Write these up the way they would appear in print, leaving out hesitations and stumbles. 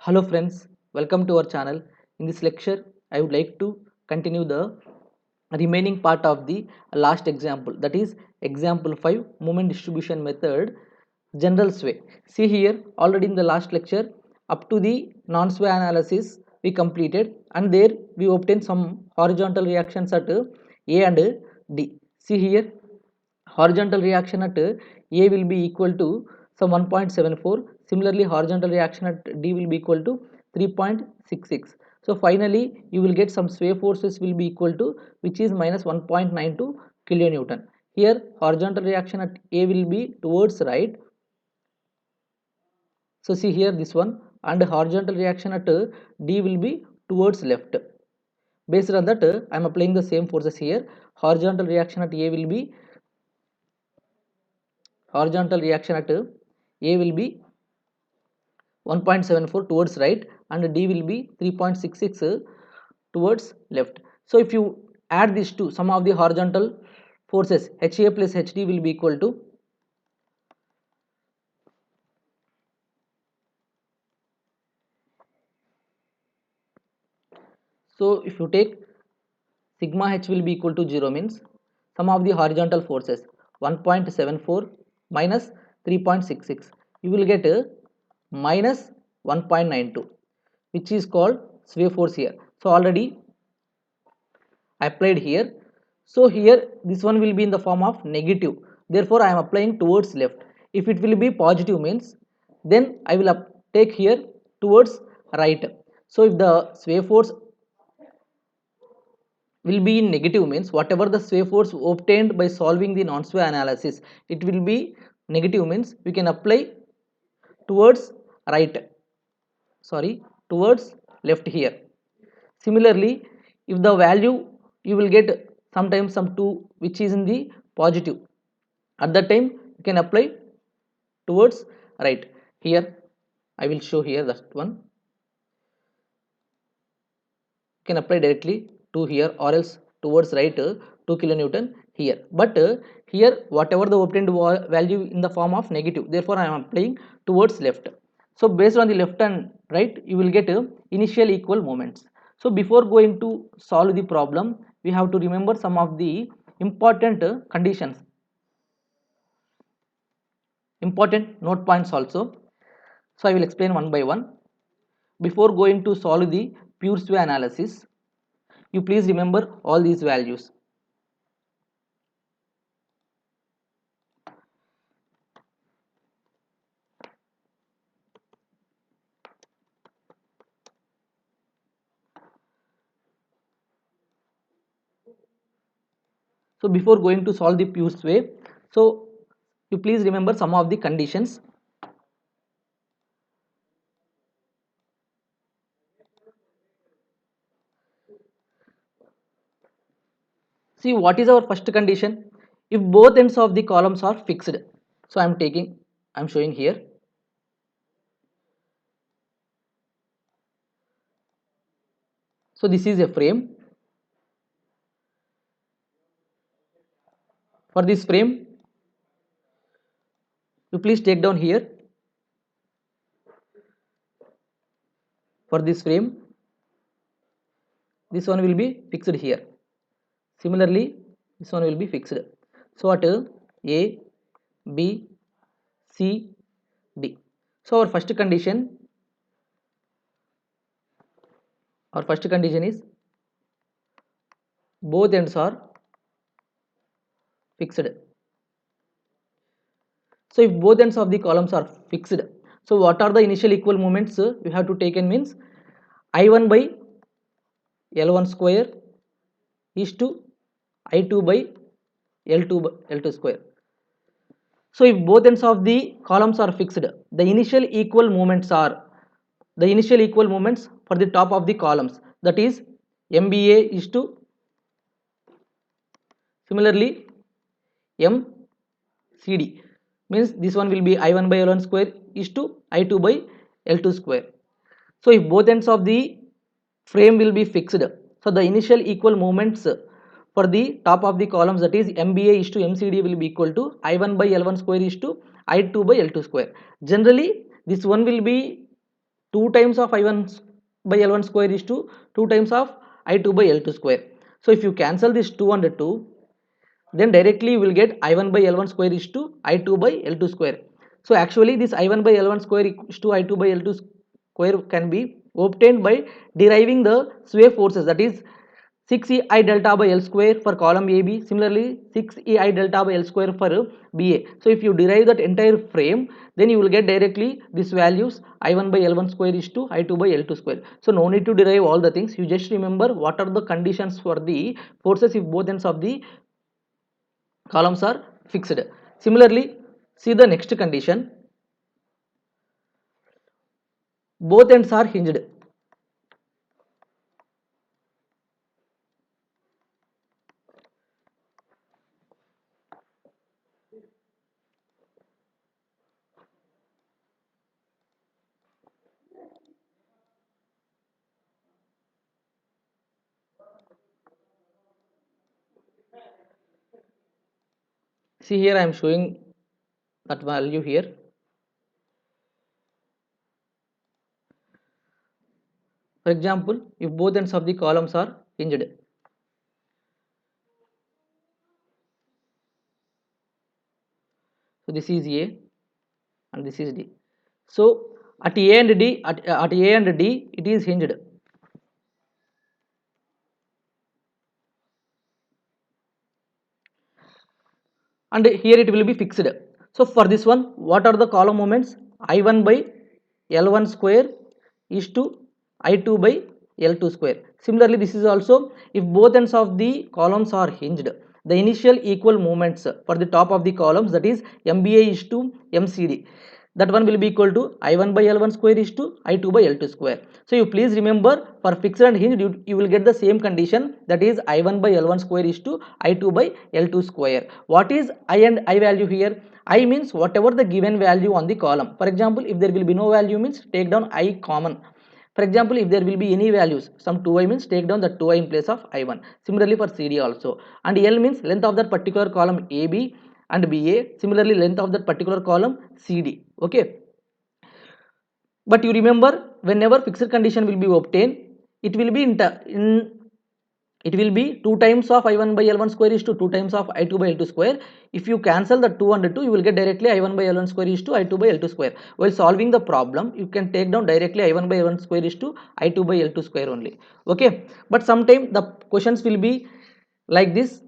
Hello friends, welcome to our channel. In this lecture, I would like to continue the remaining part of the last example, that is example 5 moment distribution method general sway. See here, already in the last lecture up to the non-sway analysis we completed, and there we obtained some horizontal reactions at A and D. See here, horizontal reaction at A will be equal to some 1.74. Similarly, horizontal reaction at D will be equal to 3.66. So finally, you will get some sway forces will be equal to, which is minus 1.92 kilonewton. Here, horizontal reaction at A will be towards right. So see here this one, and horizontal reaction at D will be towards left. Based on that, I am applying the same forces here. Horizontal reaction at A will be horizontal reaction at A will be 1.74 towards right, and D will be 3.66 towards left. So if you add these two, sum of the horizontal forces HA plus HD will be equal to, so if you take sigma H will be equal to 0, means sum of the horizontal forces 1.74 minus 3.66, you will get minus 1.92, which is called sway force here. So already applied here. So here this one will be in the form of negative, therefore I am applying towards left. If it will be positive means, then I will take here towards right. So if the sway force will be in negative means, whatever the sway force obtained by solving the non-sway analysis, it will be negative means we can apply towards right, sorry, towards left here. Similarly, if the value you will get sometimes some 2 which is in the positive, at that time you can apply towards right. Here I will show here that one, you can apply directly to here, or else towards right 2 kilonewton here. But here whatever the obtained value in the form of negative, therefore I am applying towards left. So based on the left and right, you will get initial equal moments. So before going to solve the problem, we have to remember some of the important conditions, important note points also. So I will explain one by one. Before going to solve the pure sway analysis, you please remember all these values. So before going to solve the pure sway, so you please remember some of the conditions. See, what is our first condition? If both ends of the columns are fixed. So I am showing here. So this is a frame. For this frame, you please take down here. For this frame, this one will be fixed here. Similarly, this one will be fixed. So at A, B, C, D. So our first condition is both ends are fixed. So if both ends of the columns are fixed, so what are the initial equal moments we have to take in, means I1 by L1 square is to I2 by L2 square. So if both ends of the columns are fixed, the initial equal moments for the top of the columns, that is MBA is to, similarly MCD, means this one will be I1 by L1 square is to I2 by L2 square. So if both ends of the frame will be fixed, so the initial equal moments for the top of the columns, that is MBA is to MCD, will be equal to I1 by L1 square is to I2 by L2 square. Generally this one will be 2 times of I1 by L1 square is to 2 times of I2 by L2 square. So if you cancel this 2 and 2, then directly you will get I1 by L1 square is to I2 by L2 square. So actually this I1 by L1 square is to I2 by L2 square can be obtained by deriving the sway forces, that is 6EI delta by L square for column AB, similarly 6EI delta by L square for BA. So if you derive that entire frame, then you will get directly these values I1 by L1 square is to I2 by L2 square. So no need to derive all the things, you just remember what are the conditions for the forces if both ends of the columns are fixed. Similarly, see the next condition, both ends are hinged. See here I am showing that value here. For example, if both ends of the columns are hinged, so this is A and this is D. So at A and D, at A and D, it is hinged. And here it will be fixed. So for this one, what are the column moments? I1 by L1 square is to I2 by L2 square. Similarly, this is also if both ends of the columns are hinged, the initial equal moments for the top of the columns, that is MBA is to MCD, that one will be equal to I1 by L1 square is to I2 by L2 square. So you please remember for fixed and hinged you will get the same condition, that is I1 by L1 square is to I2 by L2 square. What is I and I value here? I means whatever the given value on the column. For example, if there will be no value means take down I common. For example, if there will be any values, some 2i means take down the 2i in place of I1. Similarly for CD also. And L means length of that particular column AB and BA. Similarly length of that particular column CD. Okay. But you remember, whenever fixed condition will be obtained, it will be it will be 2 times of I1 by L1 square is to 2 times of I2 by L2 square. If you cancel the 2 and 2, you will get directly I1 by L1 square is to I2 by L2 square. While solving the problem, you can take down directly I1 by L1 square is to I2 by L2 square only. Okay. But sometimes the questions will be like this.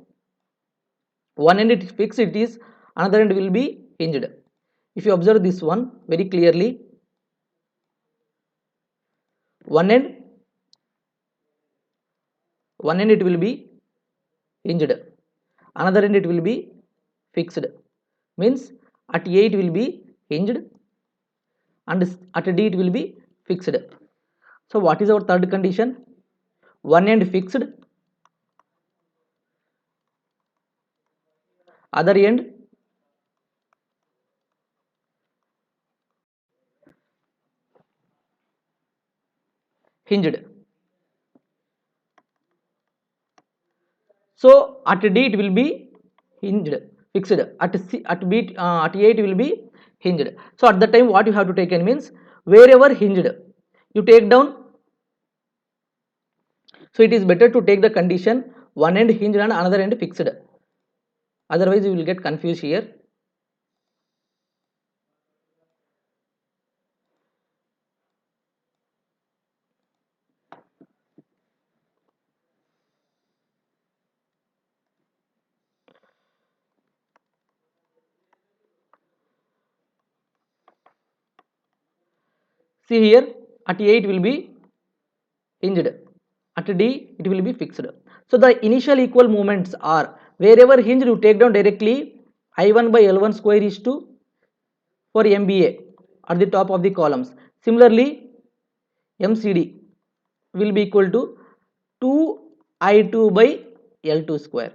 One end it is fixed, it is, another end will be hinged. If you observe this one very clearly, one end it will be hinged, another end it will be fixed, means at A it will be hinged and at D it will be fixed. So what is our third condition? One end fixed, other end hinged. So at D it will be hinged, fixed. At B, at A it will be hinged. So at the time what you have to take in means wherever hinged, you take down. So it is better to take the condition one end hinged and another end fixed. Otherwise you will get confused here. See here, at A it will be hinged, at D it will be fixed. So the initial equal moments are wherever hinged you take down directly I1 by L1 square is to for MBA at the top of the columns. Similarly MCD will be equal to 2I2 by L2 square.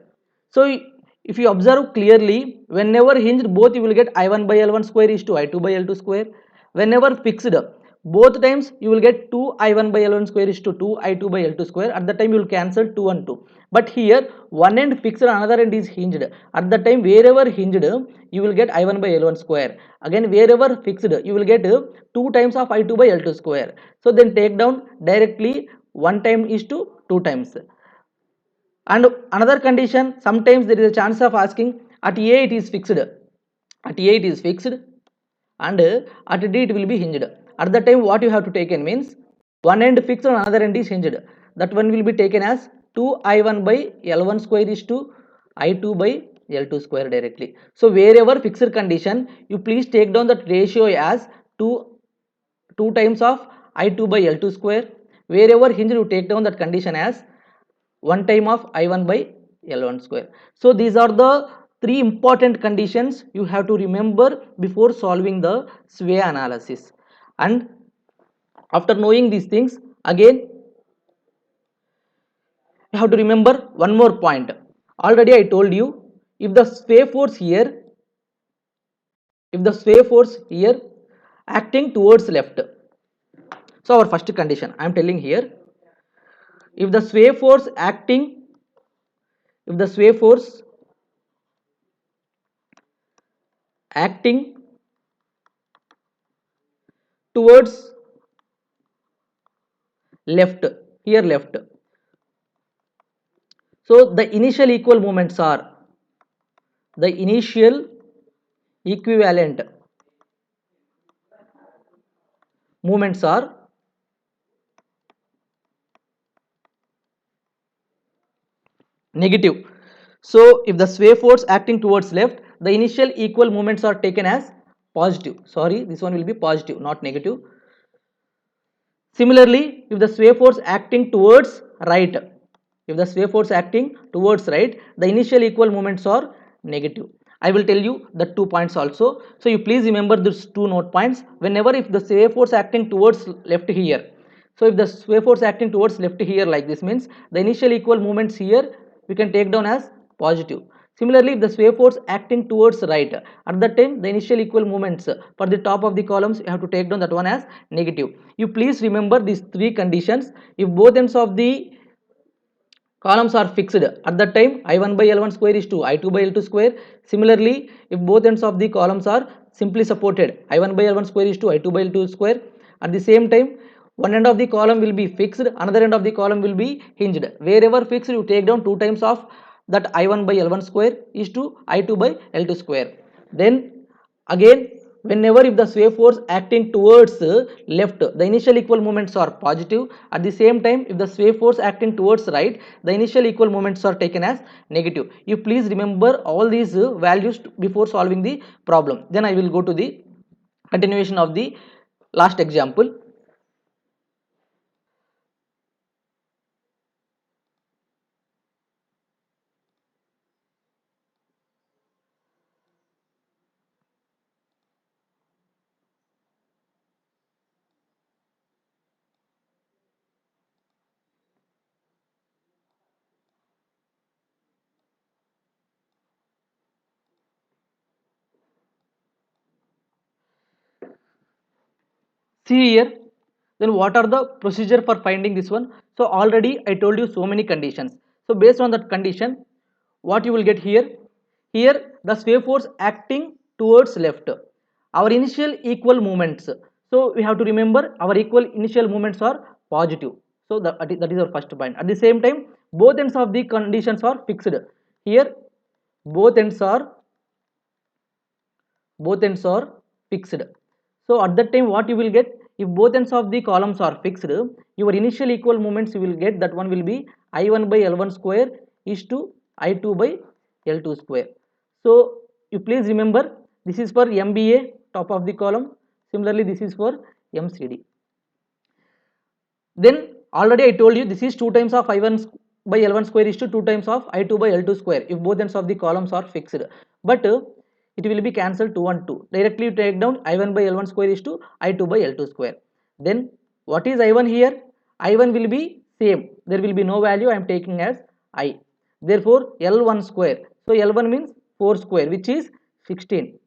So if you observe clearly, whenever hinged both you will get I1 by L1 square is to I2 by L2 square. Whenever fixed both times you will get 2i1 by l1 square is to 2i2 by l2 square. At the time you will cancel 2 and 2, but here one end fixed, another end is hinged. At the time wherever hinged you will get i1 by l1 square, again wherever fixed you will get 2 times of i2 by l2 square. So then take down directly, 1 time is to 2 times. And another condition, sometimes there is a chance of asking at a it is fixed, at a it is fixed and at d it will be hinged. At the time what you have to take in means one end fixed and another end is hinged, that one will be taken as 2i1 by l1 square is to i2 by l2 square directly. So wherever fixed condition, you please take down that ratio as 2 times of i2 by l2 square. Wherever hinged you take down that condition as 1 time of i1 by l1 square. So these are the three important conditions you have to remember before solving the sway analysis. And after knowing these things, again you have to remember one more point. Already I told you, if the sway force here, if the sway force here acting towards left, so our first condition I am telling here, if the sway force acting, if the sway force acting towards left, here left, so the initial equal moments are, the initial equivalent moments are negative. So if the sway force acting towards left, the initial equal moments are taken as positive. Sorry, this one will be positive, not negative. Similarly, if the sway force acting towards right, if the sway force acting towards right, the initial equal moments are negative. I will tell you the 2 points also. So you please remember these 2 note points. Whenever if the sway force acting towards left here, so if the sway force acting towards left here like this means the initial equal moments here we can take down as positive. Similarly, if the sway force acting towards right, at that time the initial equal moments for the top of the columns you have to take down that one as negative. You please remember these 3 conditions. If both ends of the columns are fixed, at that time i1 by l1 square is to i2 by l2 square. Similarly, if both ends of the columns are simply supported, i1 by l1 square is to i2 by l2 square. At the same time, one end of the column will be fixed, another end of the column will be hinged. Wherever fixed, you take down 2 times of that i1 by l1 square is to i2 by l2 square. Then again, whenever if the sway force acting towards left, the initial equal moments are positive. At the same time, if the sway force acting towards right, the initial equal moments are taken as negative. You please remember all these values before solving the problem. Then I will go to the continuation of the last example. See here, then what are the procedure for finding this one? So already I told you so many conditions. So based on that condition, what you will get here, here the sway force acting towards left, our initial equal moments, so we have to remember our equal initial moments are positive. So that is our first point. At the same time, both ends of the conditions are fixed. Here both ends are, both ends are fixed. So at that time what you will get, if both ends of the columns are fixed, your initial equal moments you will get, that one will be i1 by l1 square is to i2 by l2 square. So you please remember, this is for MBA top of the column, similarly this is for MCD. Then already I told you this is 2 times of i1 by l1 square is to 2 times of i2 by l2 square if both ends of the columns are fixed. But it will be cancelled 2 and 2. Directly you take down i1 by l1 square is to i2 by l2 square. Then what is i1 here? I1 will be same. There will be no value. I am taking as I. Therefore l1 square. So l1 means 4 square, which is 16.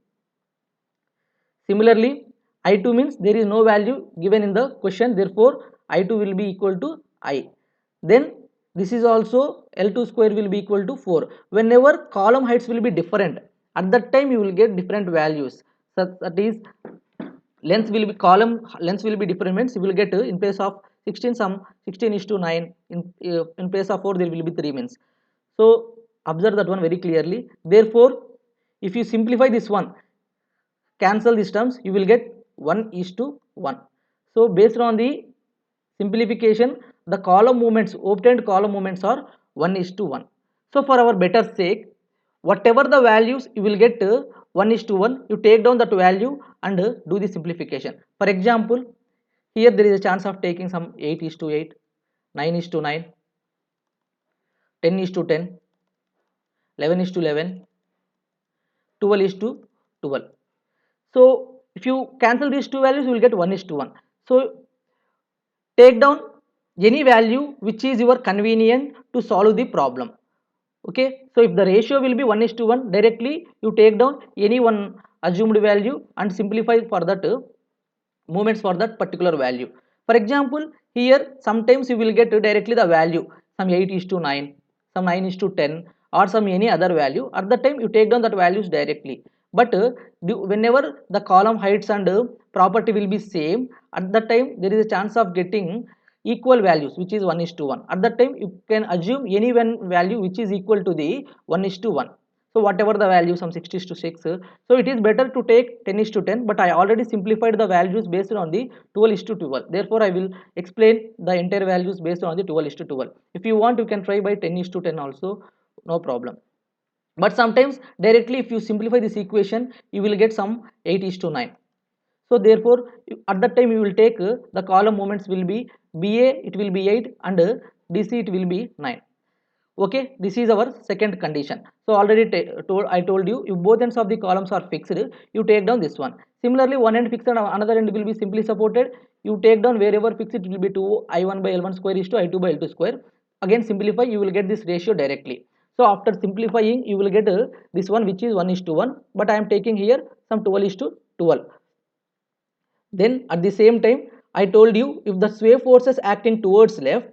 Similarly, I2 means there is no value given in the question, therefore I2 will be equal to I. Then this is also L2 square will be equal to 4. Whenever column heights will be different, at that time you will get different values. So that is, length will be, column length will be different means you will get in place of 16 some 16 is to 9, in place of 4 there will be 3 means. So observe that one very clearly. Therefore if you simplify this one, cancel these terms, you will get 1 is to 1. So based on the simplification, the column movements, obtained column movements are 1 is to 1. So for our better sake, whatever the values you will get 1 is to 1, you take down that value and do the simplification. For example, here there is a chance of taking some 8 is to 8, 9 is to 9, 10 is to 10, 11 is to 11, 12 is to 12. So if you cancel these two values, you will get 1 is to 1. So take down any value which is your convenient to solve the problem. Okay, so if the ratio will be 1 is to 1, directly you take down any one assumed value and simplify for that movements for that particular value. For example, here sometimes you will get directly the value, some 8 is to 9, some 9 is to 10, or some any other value. At the time you take down that values directly. But whenever the column heights and property will be same, at that time there is a chance of getting equal values which is 1 is to 1. At that time you can assume any one value which is equal to the 1 is to 1. So whatever the value, some 60 is to 6, so it is better to take 10 is to 10, but I already simplified the values based on the 12 is to 12. Therefore I will explain the entire values based on the 12 is to 12. If you want, you can try by 10 is to 10 also, no problem. But sometimes directly if you simplify this equation, you will get some 8 is to 9. So therefore at that time you will take the column moments will be BA, it will be 8, and DC it will be 9. Okay, this is our second condition. So already I told you, if both ends of the columns are fixed, you take down this one. Similarly, one end fixed and another end will be simply supported, you take down wherever fixed, it will be 2 I1 by L1 square is to I2 by L2 square. Again simplify, you will get this ratio directly. So after simplifying, you will get this one which is 1 is to 1, but I am taking here some 12 is to 12. Then at the same time, I told you, if the sway forces acting towards left,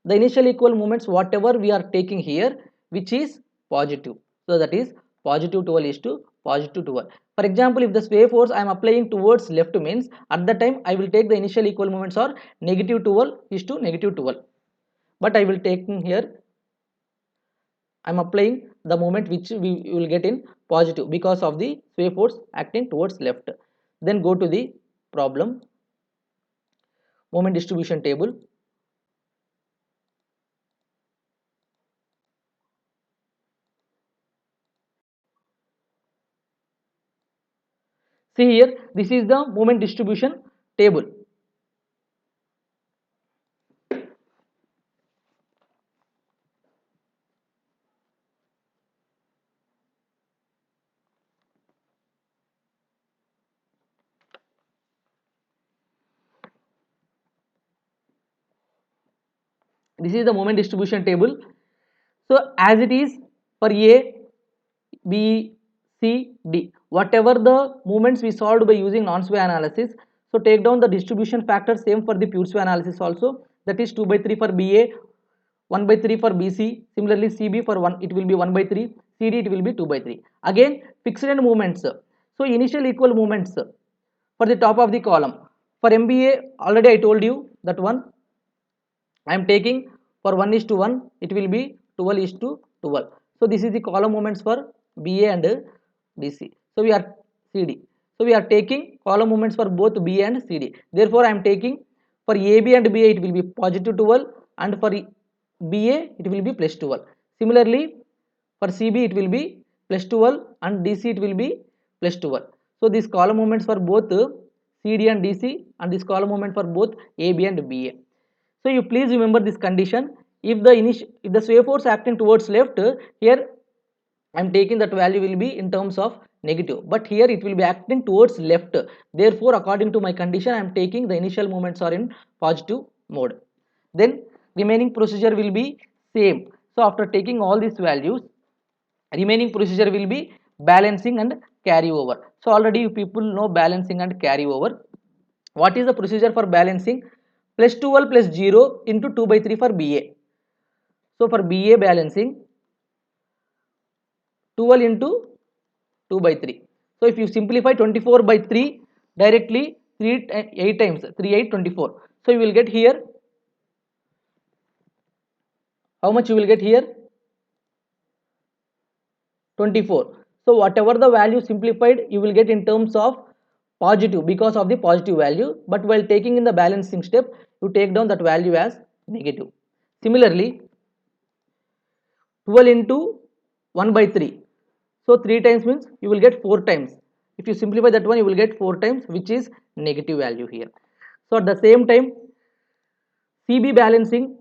the initial equal moments whatever we are taking here, which is positive. So that is positive 12 is to positive 12. For example, if the sway force I am applying towards left means, at the time I will take the initial equal moments are negative 12 is to negative 12. But I will take here, I am applying the moment which we will get in positive because of the sway force acting towards left. Then go to the problem, moment distribution table. See here, this is the moment distribution table. This is the moment distribution table. So as it is for A, B, C, D, whatever the moments we solved by using non-sway analysis, so take down the distribution factor, same for the pure sway analysis also, that is 2 by 3 for BA, 1 by 3 for BC, similarly CB for 1 it will be 1 by 3, CD it will be 2 by 3. Again fixed end movements, so initial equal movements for the top of the column. For MBA already I told you that one, I am taking for 1 is to 1, it will be 12 is to 12. So this is the column moments for BA and BC. So we are CD. So we are taking column moments for both BA and CD. Therefore I am taking for AB and BA it will be positive 12, and for BA it will be plus 12. Similarly for CB it will be plus 12 and DC it will be plus 12. So these column moments for both CD and DC, and this column moment for both AB and BA. So you please remember this condition. If the sway force acting towards left, here I am taking that value will be in terms of negative, but here it will be acting towards left. Therefore, according to my condition, I am taking the initial moments are in positive mode. Then remaining procedure will be same. So after taking all these values, remaining procedure will be balancing and carry over. So already you people know balancing and carry over. What is the procedure for balancing? Plus 12 plus 0 into 2 by 3 for BA. So for BA balancing, 12 into 2 by 3. So if you simplify 24 by 3 directly, 3 8 times 3 8 24. So you will get here, how much you will get here? 24. So whatever the value simplified, you will get in terms of positive because of the positive value, but while taking in the balancing step, you take down that value as negative. Similarly, 12 into 1 by 3. So 3 times means you will get 4 times. If you simplify that one, you will get 4 times, which is negative value here. So at the same time, CB balancing,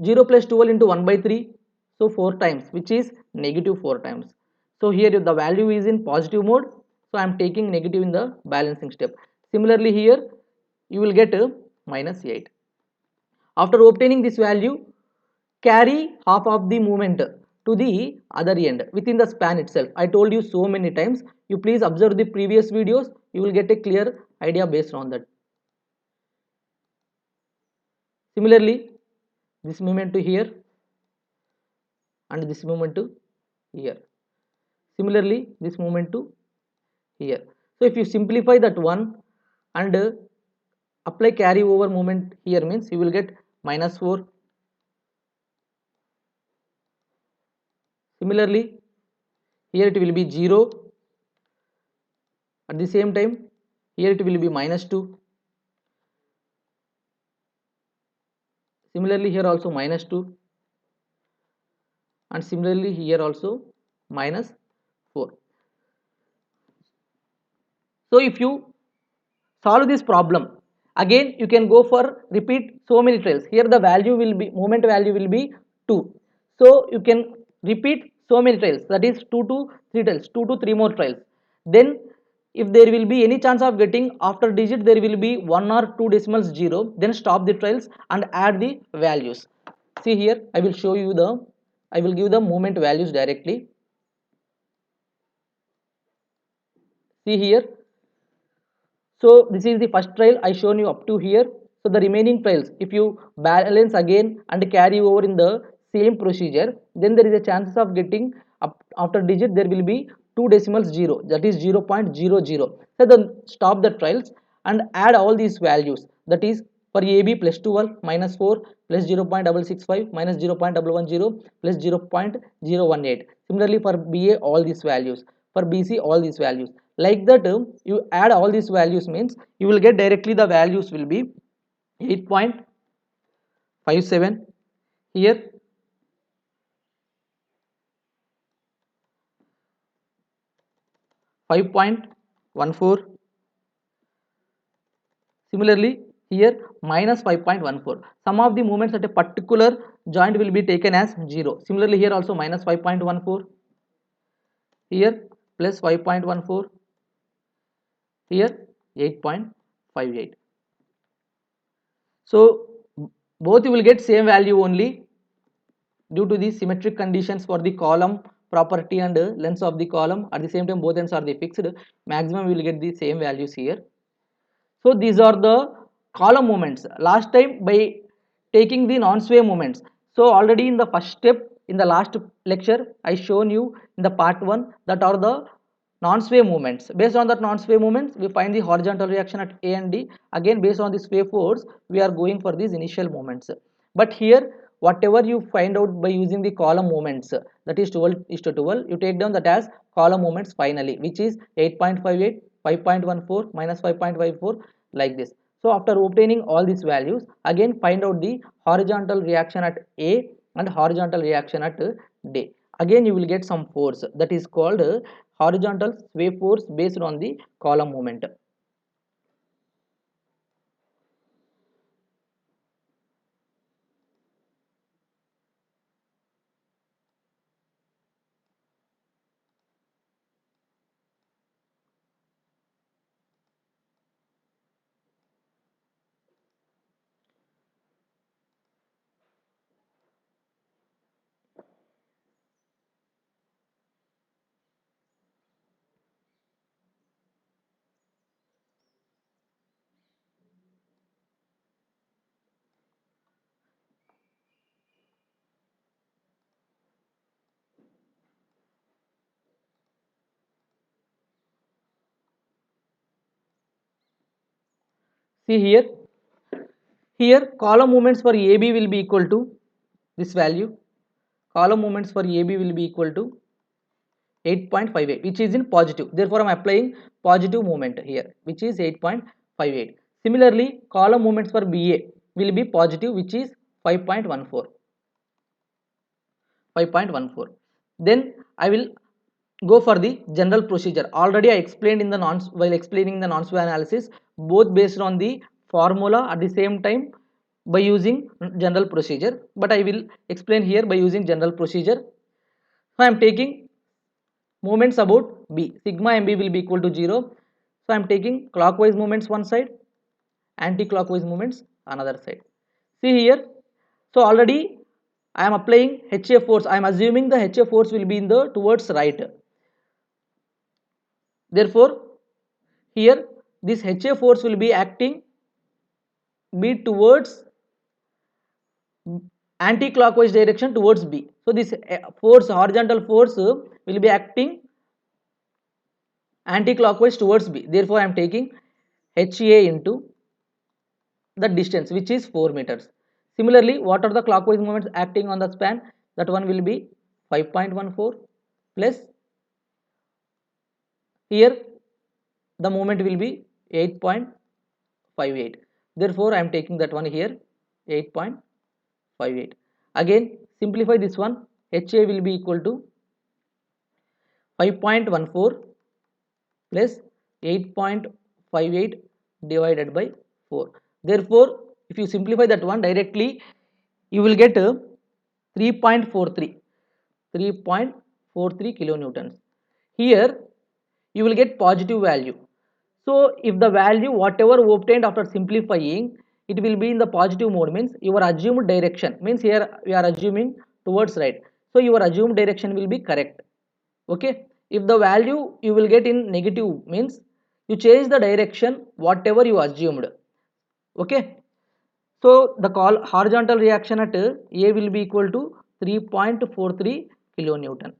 0 plus 12 into 1 by 3. So 4 times, which is negative 4 times. So here the value is in positive mode. So I am taking negative in the balancing step. Similarly here, you will get minus 8. After obtaining this value, carry half of the movement to the other end within the span itself. I told you so many times. You please observe the previous videos. You will get a clear idea based on that. Similarly, this movement to here and this movement to here. Similarly, this movement to here. So if you simplify that one and apply carry over movement here, means you will get minus 4. Similarly, here it will be 0. At the same time, here it will be minus 2. Similarly, here also minus 2. And similarly, here also minus 4. So if you solve this problem, again you can go for repeat so many trials. Here the value will be, moment value will be 2. So you can repeat so many trials, that is 2 to 3 trials, 2 to 3 more trials. Then if there will be any chance of getting after digit, there will be 1 or 2 decimals 0, then stop the trials and add the values. See here, I will show you the, I will give the moment values directly. See here, so this is the first trial I shown you up to here. So the remaining trials, if you balance again and carry over in the same procedure, then there is a chances of getting up after digit there will be 2 decimals 0, that is 0.00. So then stop the trials and add all these values, that is for AB plus 12 minus 4 plus 0.665 minus 0.110 plus 0.018. Similarly for BA all these values, for BC all these values. Like that you add all these values, means you will get directly the values will be 8.57 here, 5.14. Similarly here minus 5.14. Some of the movements at a particular joint will be taken as 0. Similarly here also minus 5.14, here plus 5.14, here 8.58. So both you will get same value only due to the symmetric conditions for the column property and length of the column. At the same time both ends are the fixed, maximum we will get the same values here. So these are the column moments. Last time by taking the non-sway moments, so already in the first step in the last lecture I shown you in the part 1 that are the non-sway movements. Based on that non-sway movements, we find the horizontal reaction at A and D. Again based on the sway force, we are going for these initial movements. But here whatever you find out by using the column movements, that is 12 is to 12, you take down that as column movements finally, which is 8.58, 5.14 minus 5.54, like this. So after obtaining all these values, again find out the horizontal reaction at A and horizontal reaction at D. Again you will get some force, that is called horizontal sway force based on the column movement. See here column movements for AB will be equal to this value. Column movements for AB will be equal to 8.58, which is in positive. Therefore, I am applying positive movement here, which is 8.58. Similarly, column movements for BA will be positive, which is 5.14. 5.14. Then I will go for the general procedure. Already I explained in the while explaining the non-sway analysis, both based on the formula at the same time by using general procedure, but I will explain here by using general procedure. So I am taking moments about B. Sigma MB will be equal to 0. So I am taking clockwise moments one side, anti-clockwise moments another side. See here, so already I am applying HA force. I am assuming the HA force will be in the towards right. Therefore, here this HA force will be acting B towards anti-clockwise direction towards B. So this force, horizontal force, will be acting anti-clockwise towards B. Therefore, I am taking HA into the distance, which is 4 meters. Similarly, what are the clockwise movements acting on the span? That one will be 5.14 plus here the movement will be 8.58. Therefore, I am taking that one here 8.58. Again, simplify this one. HA will be equal to 5.14 plus 8.58 divided by 4. Therefore, if you simplify that one directly, you will get 3.43 kilonewtons. Here you will get positive value. So if the value whatever obtained after simplifying, it will be in the positive mode, means your assumed direction, means here we are assuming towards right. So your assumed direction will be correct. Okay. If the value you will get in negative, means you change the direction whatever you assumed. Okay. So the horizontal reaction at A will be equal to 3.43 kilonewton.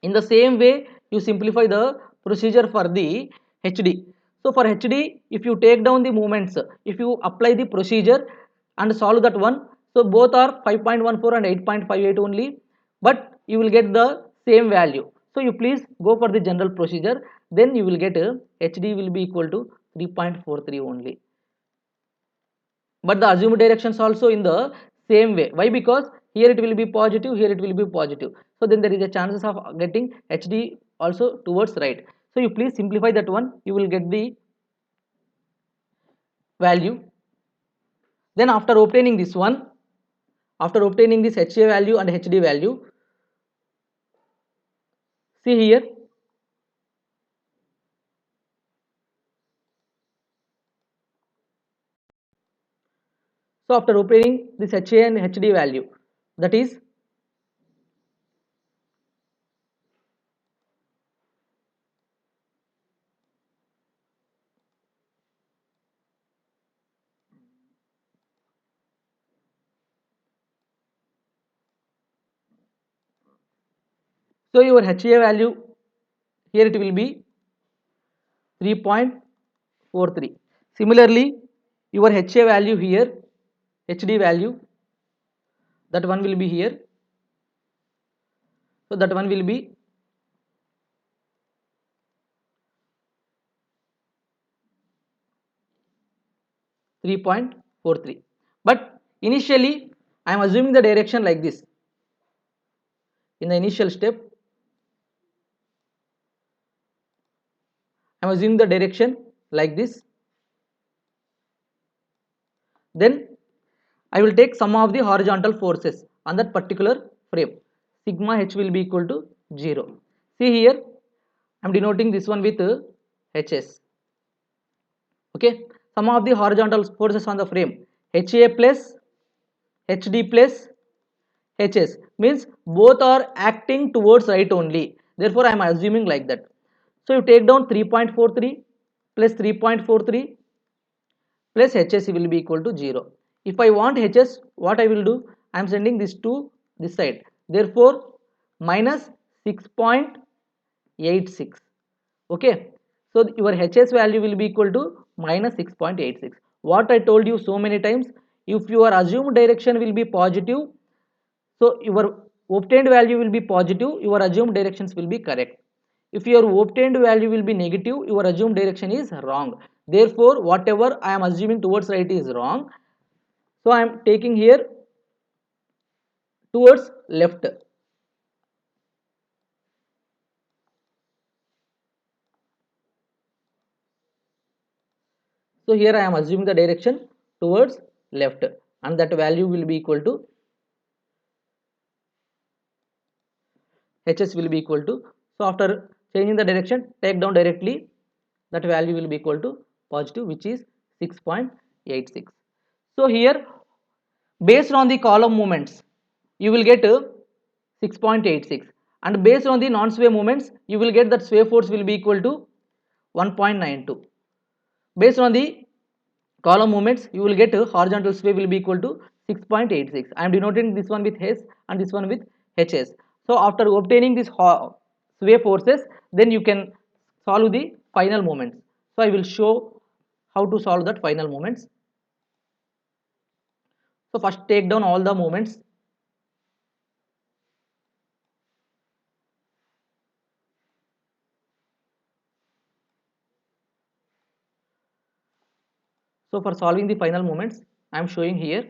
In the same way, you simplify the procedure for the HD. So for HD, if you take down the moments, if you apply the procedure and solve that one, so both are 5.14 and 8.58 only, but you will get the same value. So you please go for the general procedure, then you will get HD will be equal to 3.43 only. But the assumed directions also in the same way. Why? Because here it will be positive, here it will be positive. So then there is a chances of getting HD also towards right. So you please simplify that one, you will get the value. Then after obtaining this one, after obtaining this HA value and HD value, see here, so after obtaining this HA and HD value, that is so your HA value here it will be 3.43. Similarly, your HA value here, HD value, that one will be here. So that one will be 3.43. But initially, I am assuming the direction like this. In the initial step, I am assuming the direction like this. Then I will take some of the horizontal forces on that particular frame. Sigma H will be equal to 0. See here, I am denoting this one with HS. Okay, some of the horizontal forces on the frame, HA plus HD plus HS, means both are acting towards right only. Therefore, I am assuming like that. So you take down 3.43 plus 3.43 plus HS will be equal to 0. If I want HS, what I will do? I am sending this to this side. Therefore, minus 6.86. Okay. So your HS value will be equal to minus 6.86. What I told you so many times, if your assumed direction will be positive, so your obtained value will be positive, your assumed directions will be correct. If your obtained value will be negative, your assumed direction is wrong. Therefore whatever I am assuming towards right is wrong, so I am taking here towards left. So here I am assuming the direction towards left, and that value will be equal to hs will be equal to, so after changing the direction, take down directly, that value will be equal to positive, which is 6.86. so here based on the column movements you will get 6.86, and based on the non-sway movements you will get that sway force will be equal to 1.92. based on the column movements you will get horizontal sway will be equal to 6.86. I am denoting this one with h and this one with hs. So after obtaining this sway forces, then you can solve the final moments. So I will show how to solve that final moments. So first take down all the moments. So for solving the final moments I am showing here.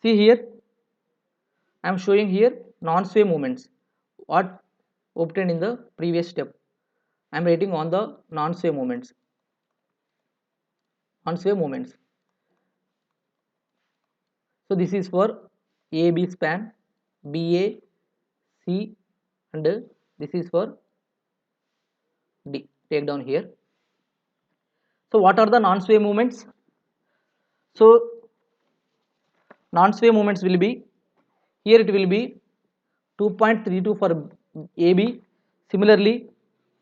See here I am showing here non-sway movements what obtained in the previous step. I am writing on the non-sway movements. Non-sway movements. So this is for AB span, BA, C, and this is for D. Take down here. So what are the non-sway movements? So non-sway movements will be, here it will be 2.32 for AB, similarly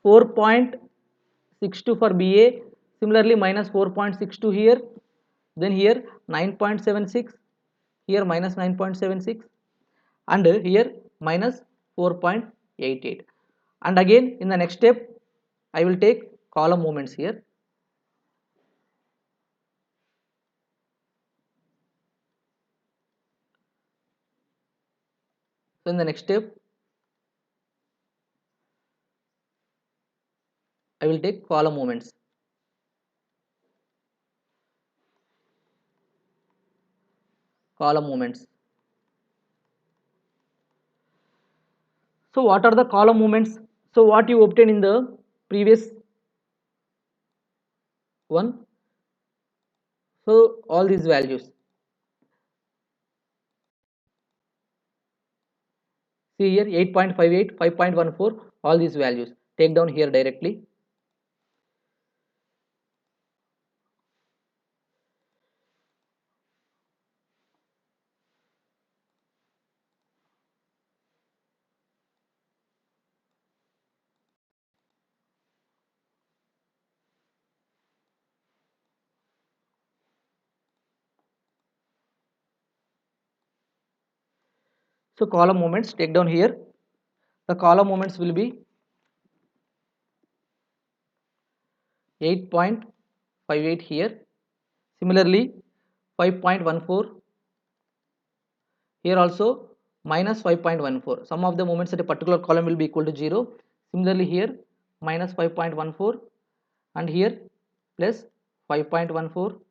4.62 for BA, similarly minus 4.62 here, then here 9.76, here minus 9.76, and here minus 4.88. And again in the next step I will take column movements here. So in the next step I will take column movements. Column movements. So what are the column movements? So what you obtained in the previous one. So all these values. See here 8.58, 5.14, all these values. Take down here directly. So column movements, take down here. The column movements will be 8.58 here. Similarly 5.14 here also minus 5.14. Sum of the moments at a particular column will be equal to 0. Similarly here minus 5.14 and here plus 5.14.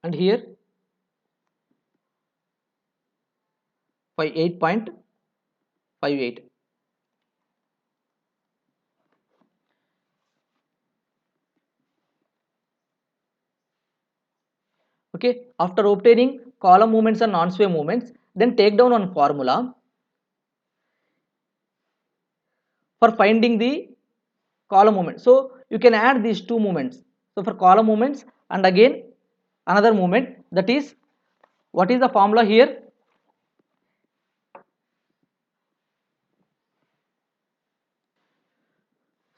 And here 8.58. Okay, after obtaining column movements and non-sway movements, then take down one formula for finding the column movement. So you can add these two moments. So for column moments and again another moment, that is, what is the formula here?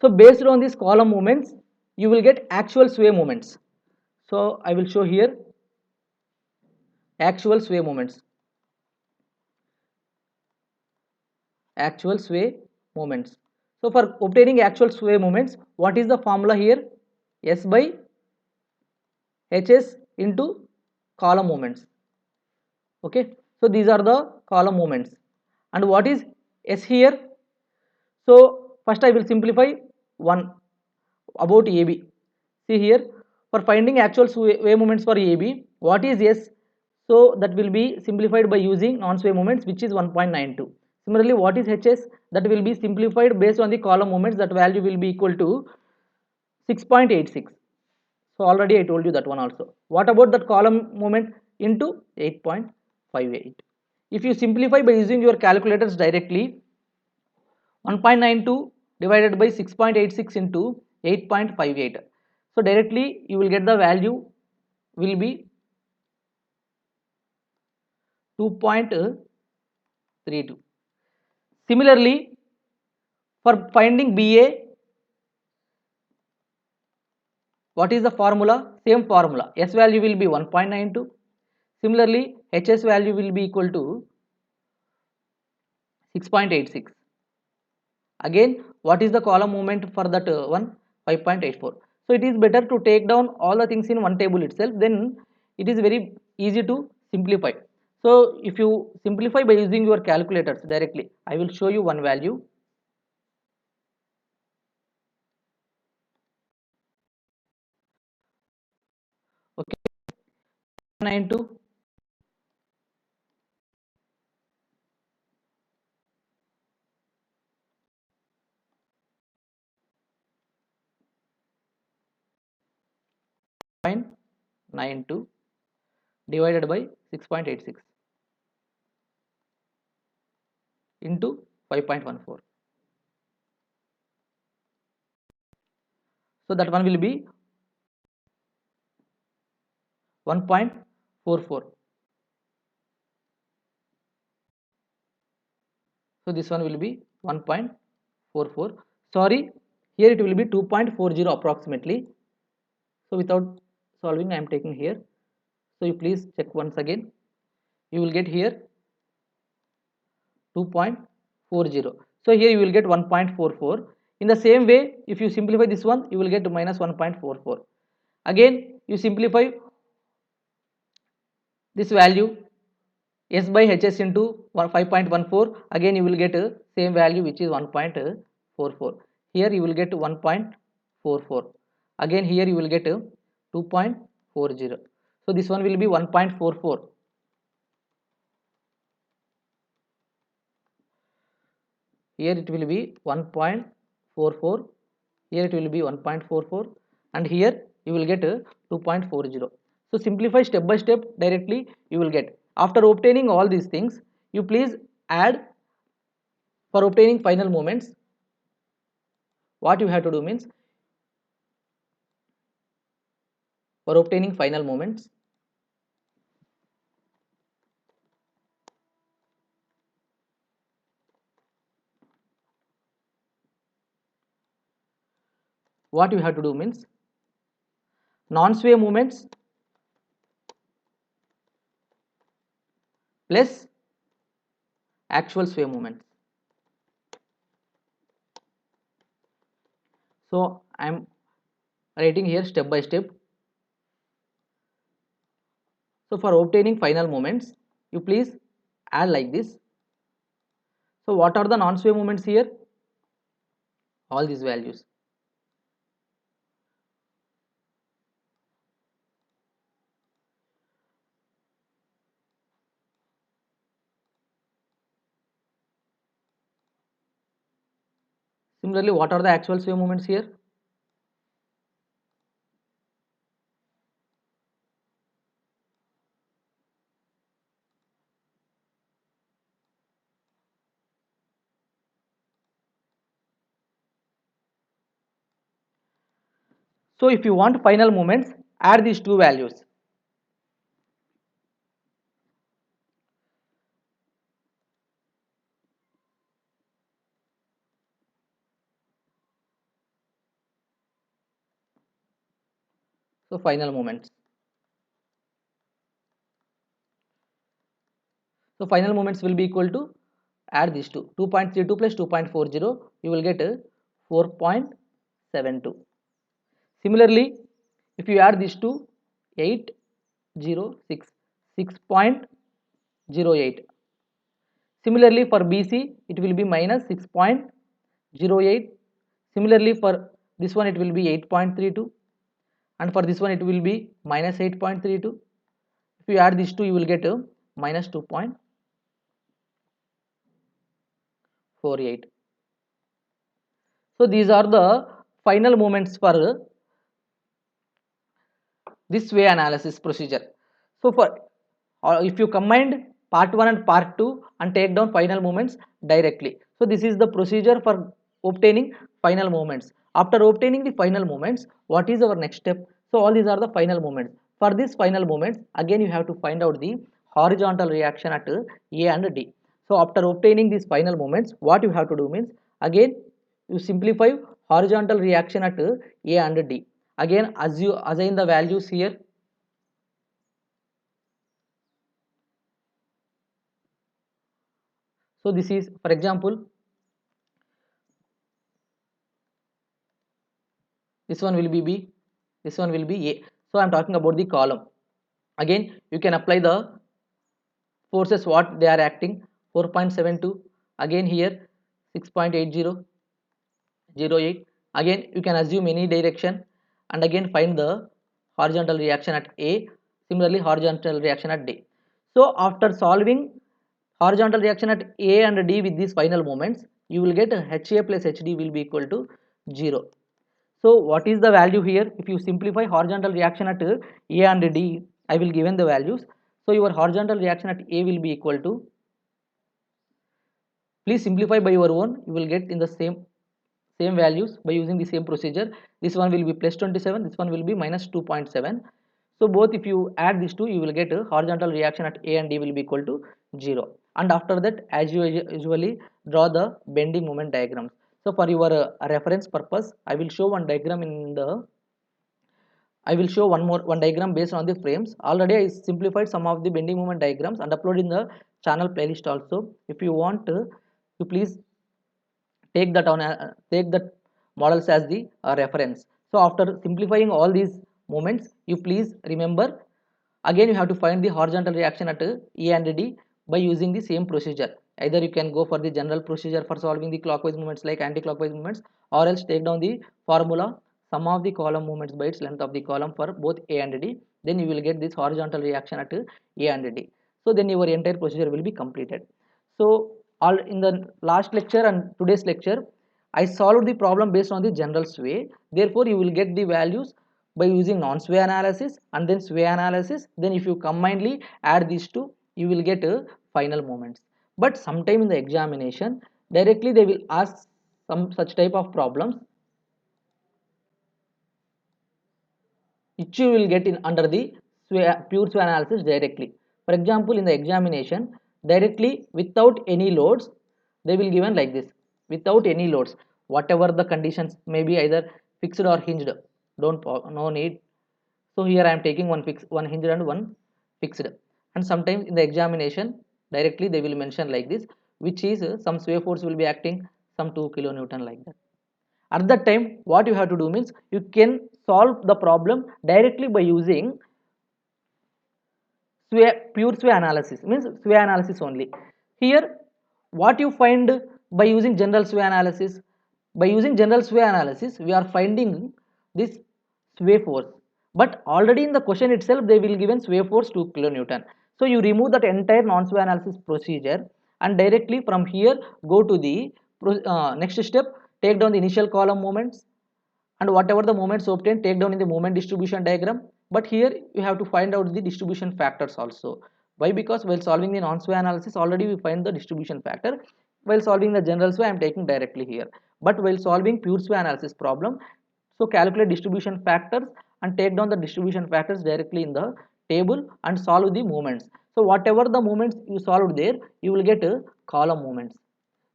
So based on these column moments, you will get actual sway moments. So I will show here actual sway moments. Actual sway moments. So for obtaining actual sway moments, what is the formula here? S by Hs into column moments. Okay, so these are the column moments. And what is S here? So first I will simplify one about AB. See here, for finding actual sway moments for AB, what is S? So that will be simplified by using non-sway moments, which is 1.92. Similarly, what is HS? That will be simplified based on the column moments. That value will be equal to 6.86. So already I told you that one also. What about that column moment? Into 8.58. If you simplify by using your calculators directly, 1.92 divided by 6.86 into 8.58. So directly you will get the value will be 2.32. Similarly, for finding BA, what is the formula? Same formula. S value will be 1.92. Similarly, HS value will be equal to 6.86. Again, what is the column moment for that one? 5.84. So it is better to take down all the things in one table itself, then it is very easy to simplify. So if you simplify by using your calculators directly, I will show you one value. Okay, 92 0.92 divided by 6.86 into 5.14. So that one will be 1.44. So this one will be 1.44. Sorry, here it will be 2.40 approximately. So without solving, I am taking here. So you please check once again. You will get here 2.40. So here you will get 1.44. In the same way, if you simplify this one, you will get minus 1.44. Again, you simplify this value S by Hs into 5.14. Again, you will get same value, which is 1.44. Here you will get 1.44. Again, here you will get 2.40. So this one will be 1.44. Here it will be 1.44. Here it will be 1.44, and here you will get 2.40. So simplify step by step directly you will get. After obtaining all these things, you please add. For obtaining final moments, what you have to do means, for obtaining final moments, what you have to do means, non-sway moments plus actual sway moments. So I am writing here step by step. So for obtaining final moments, you please add like this. So what are the non-sway moments here? All these values. Similarly, what are the actual sway moments here? So if you want final moments, add these two values. So final moments. So final moments will be equal to, add these two, 2.32 plus 2.40, you will get 4.72. Similarly, if you add these two, 806, 6.08. Similarly for BC, it will be minus 6.08. Similarly for this one, it will be 8.32, and for this one, it will be minus 8.32. If you add these two, you will get minus 2.48. So these are the final moments for this way analysis procedure. So for if you combined part 1 and part 2 and take down final moments directly. So this is the procedure for obtaining final moments. After obtaining the final moments, what is our next step? So all these are the final moments. For this final moments, again you have to find out the horizontal reaction at A and D. So after obtaining these final moments, what you have to do means, again you simplify horizontal reaction at A and D. Again, as you assign the values here. So this is, for example, this one will be B, this one will be A. So I am talking about the column. Again, you can apply the forces what they are acting, 4.72. Again here 6.80, 08. Again you can assume any direction and again find the horizontal reaction at A. Similarly horizontal reaction at D. So after solving horizontal reaction at A and D with these final moments, you will get HA plus HD will be equal to 0. So what is the value here? If you simplify horizontal reaction at A and D, I will given the values. So your horizontal reaction at A will be equal to, please simplify by your own, you will get in the same values by using the same procedure. This one will be plus 27, this one will be minus 2.7. So both if you add these two, you will get a horizontal reaction at A and D will be equal to 0. And after that, as you usually draw the bending moment diagrams. So for your reference purpose, I will show one diagram in the, I will show one diagram based on the frames. Already I simplified some of the bending moment diagrams and upload in the channel playlist also. If you want to, you please take that models as the reference. So after simplifying all these moments, you please remember, again you have to find the horizontal reaction at E and D by using the same procedure. Either you can go for the general procedure for solving the clockwise movements like anti-clockwise movements, or else take down the formula sum of the column movements by its length of the column for both A and D. Then you will get this horizontal reaction at A and D. So then your entire procedure will be completed. So all in the last lecture and today's lecture, I solved the problem based on the general sway. Therefore, you will get the values by using non-sway analysis and then sway analysis. Then if you combinedly add these two, you will get final moments. But sometime in the examination, directly they will ask some such type of problems which you will get in under the pure sway analysis directly. For example, in the examination, directly without any loads, they will given like this, without any loads, whatever the conditions may be either fixed or hinged, don't no need. So here I am taking one hinged and one fixed. And sometimes in the examination, directly they will mention like this, which is some sway force will be acting some 2 kilonewton like that. At that time what you have to do means, you can solve the problem directly by using pure sway analysis, means sway analysis only. Here what you find by using general sway analysis, by using general sway analysis we are finding this sway force, but already in the question itself they will given sway force 2 kilonewton. So you remove that entire non sway analysis procedure and directly from here go to the next step, take down the initial column moments and whatever the moments obtained, take down in the moment distribution diagram. But here you have to find out the distribution factors also. Why? Because while solving the non-sway analysis already we find the distribution factor. While solving the general sway I am taking directly here, but while solving pure sway analysis problem, So calculate distribution factors and take down the distribution factors directly in the table and solve the moments. So whatever the moments you solved there, you will get column moments.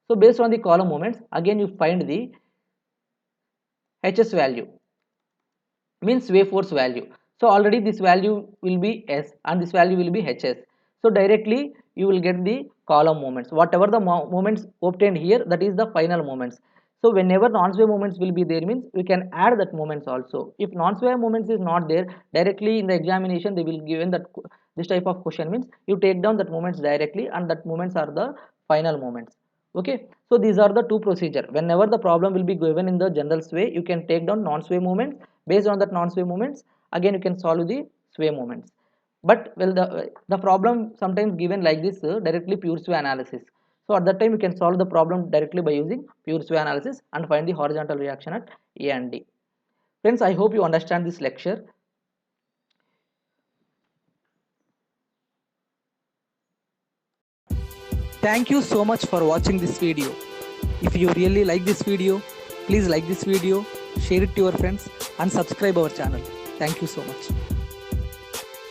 So based on the column moments, again you find the HS value, means wave force value. So already this value will be S and this value will be HS. So directly you will get the column moments. Whatever the moments obtained here, that is the final moments. So whenever non-sway moments will be there, means we can add that moments also. If non-sway moments is not there, directly in the examination they will given that this type of question, means you take down that moments directly and that moments are the final moments. Okay, so these are the two procedure. Whenever the problem will be given in the general sway, you can take down non-sway moments. Based on that non-sway moments, again you can solve the sway moments. But well, the problem sometimes given like this, directly pure sway analysis. So at that time you can solve the problem directly by using pure sway analysis and find the horizontal reaction at A and D. Friends, I hope you understand this lecture. Thank you so much for watching this video. If you really like this video, please like this video, share it to your friends and subscribe our channel. Thank you so much.